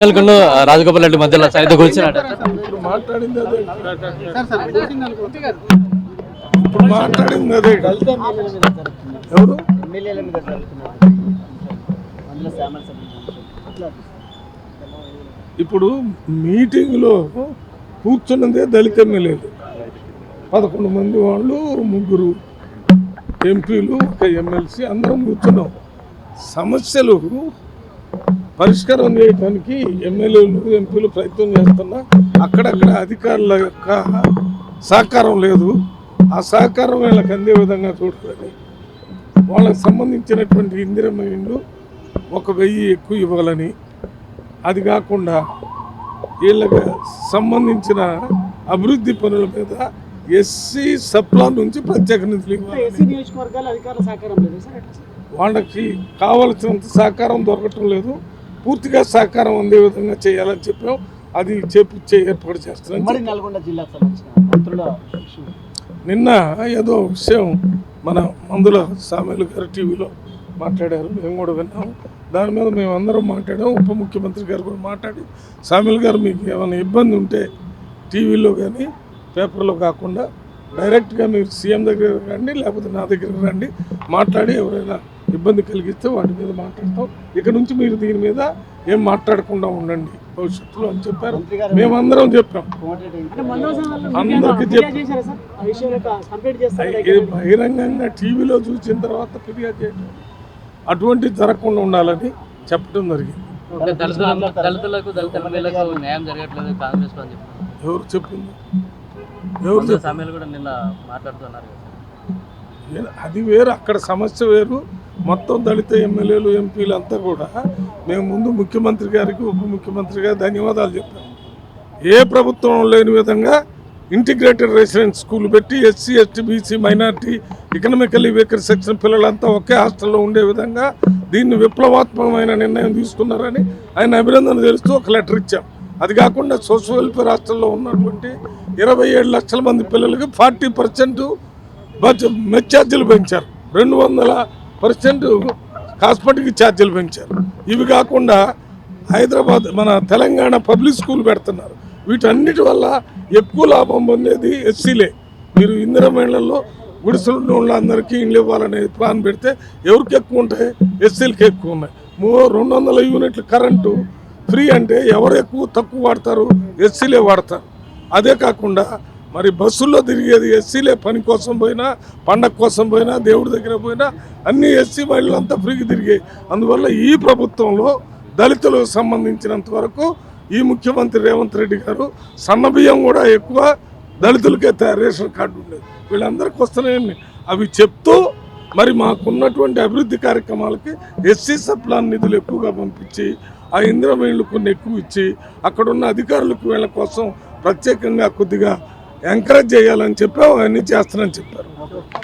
రాజగోపాల్ రెడ్డి మధ్యలో సైతం కూర్చున్నాడు. మాట్లాడింది అదే. ఎవరు ఇప్పుడు మీటింగ్లో కూర్చున్నదే దళిత ఎమ్మెల్యేలు 11 మంది వాళ్ళు, 3 ఎంపీలు, 1 ఎమ్మెల్సీ అందరం కూర్చున్నాం. సమస్యలు పరిష్కారం చేయడానికి ఎమ్మెల్యేలు, ఎంపీలు ప్రయత్నం చేస్తున్నా అక్కడక్కడ అధికారుల యొక్క సహకారం లేదు. ఆ సహకారం వీళ్ళకి అందే విధంగా చూడాలని, వాళ్ళకి సంబంధించినటువంటి ఇందిరమ్మ ఇండ్లు 1000 ఎక్కువ ఇవ్వాలని, అది కాకుండా వీళ్ళకి సంబంధించిన అభివృద్ధి పనుల మీద ఎస్సీ సప్లాన్ నుంచి ప్రత్యేక నిధులు వాళ్ళకి కావలసినంత సహకారం దొరకటం లేదు. పూర్తిగా సహకారం అందే విధంగా చేయాలని చెప్పాం. అది చేపించే ఏర్పాటు చేస్తున్నాం. నిన్న ఏదో విషయం మన మందుల సామెలు గారు టీవీలో మాట్లాడారు, మేము కూడా విన్నాము. దాని మీద మేము అందరం మాట్లాడాము. ఉప ముఖ్యమంత్రి గారు కూడా మాట్లాడి, సామెల్ గారు మీకు ఏమైనా ఇబ్బంది ఉంటే టీవీలో కానీ పేపర్లో కాకుండా డైరెక్ట్గా మీరు సీఎం దగ్గర రండి, లేకపోతే నా దగ్గరికి రండి, మాట్లాడి ఎవరైనా ఇబ్బంది కలిగిస్తే వాటి మీద మాట్లాడతాం. ఇక నుంచి మీరు దీని మీద ఏం మాట్లాడకుండా ఉండండి భవిష్యత్తులో అని చెప్పారు. మేమందరం చెప్పాం, అందరికీ చెప్పాం. బహిరంగంగా టీవీలో చూసిన తర్వాత ఫిర్యాదు చేయడం అటువంటిది జరగకుండా ఉండాలని చెప్పడం జరిగింది. ఎవరు చెప్పింది? అది వేరు, అక్కడ సమస్య వేరు. మొత్తం దళిత ఎమ్మెల్యేలు, ఎంపీలు అంతా కూడా మేము ముందు ముఖ్యమంత్రి గారికి, ఉప ముఖ్యమంత్రి గారికి ధన్యవాదాలు చెప్పాము. ఏ ప్రభుత్వం లేని విధంగా ఇంటిగ్రేటెడ్ రెసిడెన్స్ స్కూల్ పెట్టి SC, ST, BC, minority, economically weaker section పిల్లలంతా ఒకే హాస్టల్లో ఉండే విధంగా దీన్ని విప్లవాత్మకమైన నిర్ణయం తీసుకున్నారని ఆయన అభినందన తెలుస్తూ ఒక లెటర్ ఇచ్చాం. అది కాకుండా సోషల్ వెల్ఫేర్ హాస్టల్లో ఉన్నటువంటి 27 లక్షల మంది పిల్లలకి 40% మెస్ ఛార్జీలు పెంచారు, 200% కాస్మెటిక్ ఛార్జీలు పెంచారు. ఇవి కాకుండా హైదరాబాద్ మన తెలంగాణ పబ్లిక్ స్కూల్ పెడుతున్నారు. వీటన్నిటి వల్ల ఎక్కువ లాభం పొందేది ఎస్సీలే. మీరు ఇందిరమ్మ ఇళ్లలో గుడిసెలు ఉన్న అందరికీ ఇండ్లు ఇవ్వాలనే ప్లాన్ పెడితే ఎవరికి ఎక్కువ ఉంటాయి? ఎస్సీలకి ఎక్కువ ఉన్నాయి. 200 యూనిట్ల కరెంటు ఫ్రీ అంటే ఎవరు ఎక్కువ తక్కువ వాడతారు? ఎస్సీలే వాడతారు. అదే కాకుండా మరి బస్సుల్లో తిరిగేది ఎస్సీలే. పని కోసం పోయినా, పండగ కోసం పోయినా, దేవుడి దగ్గర పోయినా అన్ని ఎస్సీ మహిళలంతా ఫ్రీకి తిరిగాయి. అందువల్ల ఈ ప్రభుత్వంలో దళితులకు సంబంధించినంత వరకు ఈ ముఖ్యమంత్రి రేవంత్ రెడ్డి గారు సన్నబియ్యం కూడా ఎక్కువ దళితులకే రేషన్ కార్డు ఉండేది, వీళ్ళందరికీ వస్తున్నాయండి. అవి చెప్తూ మరి మాకున్నటువంటి అభివృద్ధి కార్యక్రమాలకి ఎస్సీ సప్లాన్ నిధులు ఎక్కువగా పంపించి, ఆ ఇందిరమ్మ ఇళ్ళు కొన్ని ఎక్కువ ఇచ్చి, అక్కడున్న అధికారులకు వీళ్ళ కోసం ప్రత్యేకంగా కొద్దిగా ఎంకరేజ్ చేయాలని చెప్పి అవన్నీ చేస్తానని చెప్పారు.